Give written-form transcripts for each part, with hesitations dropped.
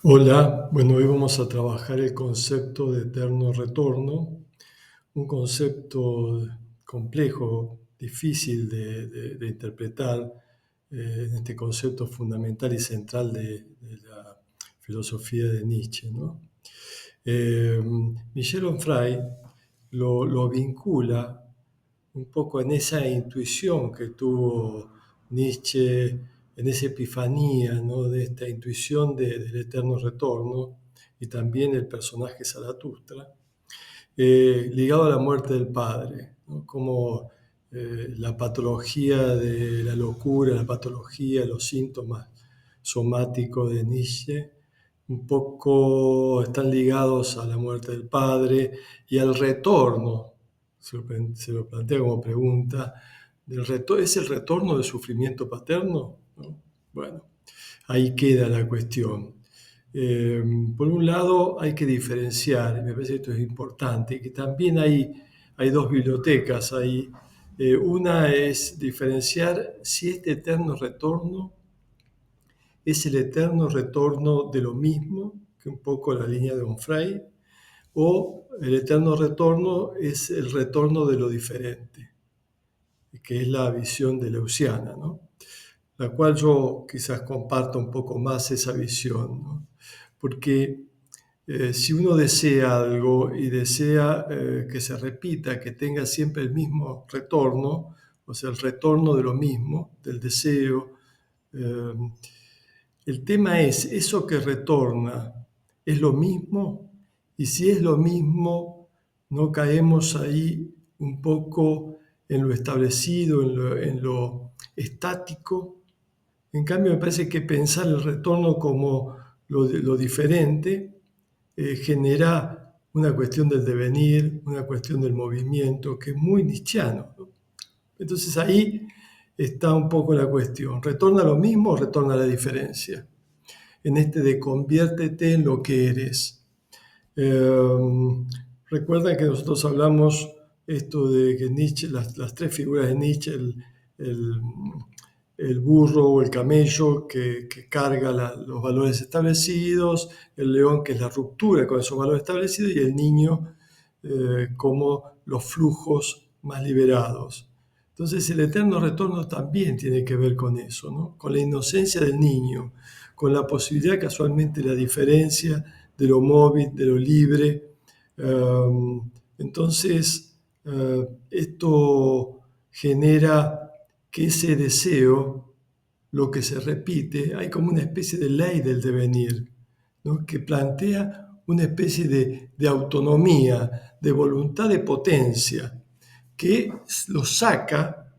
Hola, bueno, hoy vamos a trabajar el concepto de eterno retorno, un concepto complejo, difícil de interpretar, en este concepto fundamental y central de la filosofía de Nietzsche, ¿no? Eh, Michel Onfray lo vincula un poco en esa intuición que tuvo Nietzsche, en esa epifanía, ¿no? De esta intuición del eterno retorno, y también el personaje Zaratustra, ligado a la muerte del padre, ¿no? Como la patología de la locura, la patología, los síntomas somáticos de Nietzsche, un poco están ligados a la muerte del padre y al retorno. Se lo plantea como pregunta. ¿Es el retorno del sufrimiento paterno? ¿No? Bueno, ahí queda la cuestión. Por un lado, hay que diferenciar, y me parece que esto es importante, que también hay dos bibliotecas ahí. Una es diferenciar si este eterno retorno es el eterno retorno de lo mismo, que un poco la línea de Onfray, o el eterno retorno es el retorno de lo diferente, que es la visión de Leuciana, ¿no? La cual yo quizás comparto un poco más esa visión, ¿no? Porque si uno desea algo y desea que se repita, que tenga siempre el mismo retorno, o sea, el retorno de lo mismo, del deseo, eh, el tema es, ¿eso que retorna es lo mismo? Y si es lo mismo, ¿no caemos ahí un poco en lo establecido, en lo estático? En cambio, me parece que pensar el retorno como lo diferente genera una cuestión del devenir, una cuestión del movimiento, que es muy nietzscheano, ¿no? Entonces ahí está un poco la cuestión. ¿Retorna a lo mismo o retorna a la diferencia? En este de conviértete en lo que eres. Recuerda que nosotros hablamos esto de que Nietzsche, las tres figuras de Nietzsche, el- el burro o el camello que carga los valores establecidos, el león que es la ruptura con esos valores establecidos y el niño como los flujos más liberados. Entonces el eterno retorno también tiene que ver con eso, ¿no? Con la inocencia del niño, con la posibilidad casualmente la diferencia de lo móvil, de lo libre. Entonces, esto genera que ese deseo, lo que se repite, hay como una especie de ley del devenir, ¿no? Que plantea una especie de autonomía, de voluntad de potencia, que lo saca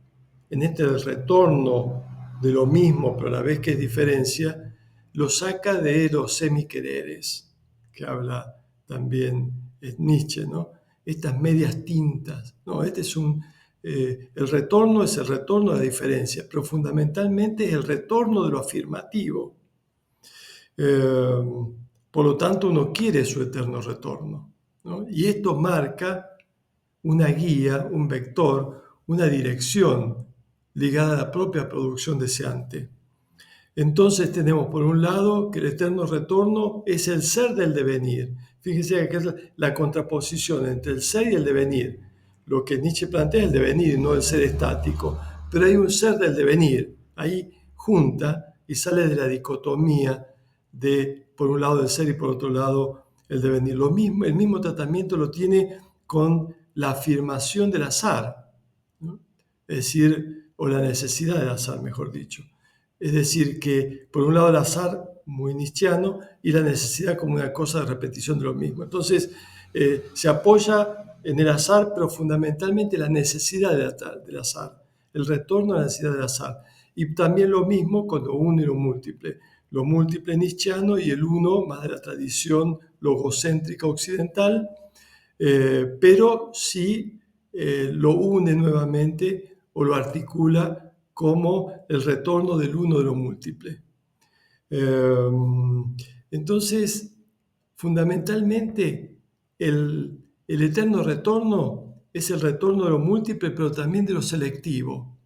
en este retorno de lo mismo, pero a la vez que es diferencia, lo saca de los semiquereres, que habla también Nietzsche, ¿no? Estas medias tintas, ¿no? El retorno es el retorno de la diferencia, pero fundamentalmente es el retorno de lo afirmativo. Eh, por lo tanto, uno quiere su eterno retorno, ¿no? Y esto marca una guía, un vector, una dirección ligada a la propia producción deseante. Entonces tenemos por un lado que el eterno retorno es el ser del devenir. Fíjense que es la contraposición entre el ser y el devenir. Lo que Nietzsche plantea es el devenir, no el ser estático. Pero hay un ser del devenir. Ahí junta y sale de la dicotomía de por un lado el ser y por otro lado el devenir. Lo mismo, el mismo tratamiento lo tiene con la afirmación del azar, ¿no? Es decir, o la necesidad del azar, mejor dicho. Es decir, que por un lado el azar, muy nietzscheano, y la necesidad como una cosa de repetición de lo mismo. Entonces, se apoya en el azar, pero fundamentalmente la necesidad del azar, el retorno a la necesidad del azar. Y también lo mismo con lo uno y lo múltiple nietzscheano y el uno más de la tradición logocéntrica occidental, pero sí lo une nuevamente o lo articula como el retorno del uno de lo múltiple. Eh, entonces, fundamentalmente, el eterno retorno es el retorno de lo múltiple, pero también de lo selectivo,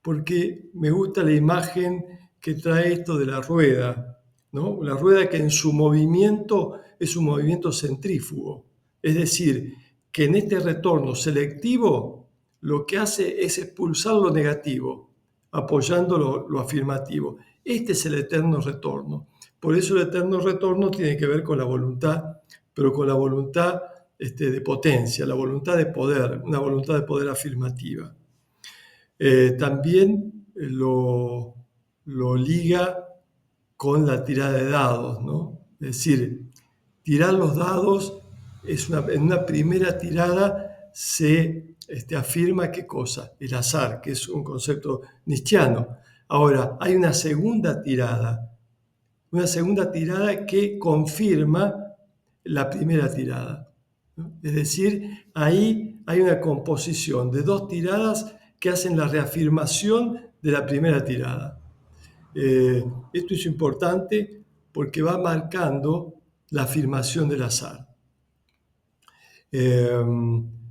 porque me gusta la imagen que trae esto de la rueda. ¿no? La rueda que en su movimiento es un movimiento centrífugo. Es decir, que en este retorno selectivo lo que hace es expulsar lo negativo, apoyando lo afirmativo. Este es el eterno retorno. Por eso el eterno retorno tiene que ver con la voluntad, pero con la voluntad de potencia, la voluntad de poder, una voluntad de poder afirmativa. También lo liga con la tirada de dados, ¿no? Es decir, tirar los dados en una primera tirada se afirma qué cosa, el azar, que es un concepto nietzscheano. Ahora, hay una segunda tirada que confirma la primera tirada, ¿no? Es decir, ahí hay una composición de dos tiradas que hacen la reafirmación de la primera tirada. Esto es importante porque va marcando la afirmación del azar.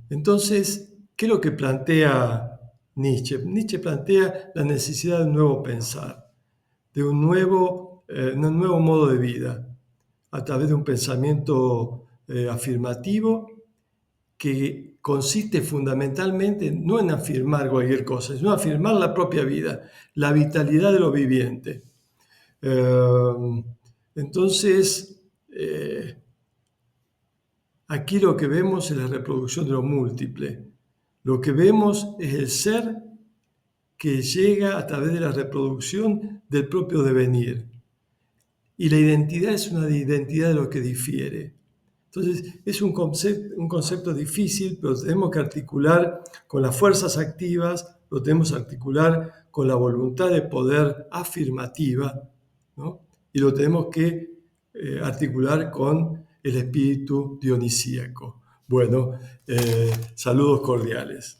Entonces, ¿qué es lo que plantea Nietzsche? Nietzsche plantea la necesidad de un nuevo pensar, de un nuevo modo de vida, a través de un pensamiento afirmativo que consiste fundamentalmente no en afirmar cualquier cosa, sino afirmar la propia vida, la vitalidad de lo viviente. Entonces, aquí lo que vemos es la reproducción de lo múltiple. Lo que vemos es el ser que llega a través de la reproducción del propio devenir. Y la identidad es una identidad de lo que difiere. Entonces, es un concepto difícil, pero tenemos que articular con las fuerzas activas, lo tenemos que articular con la voluntad de poder afirmativa, ¿no? Y lo tenemos que articular con el espíritu dionisíaco. Bueno, saludos cordiales.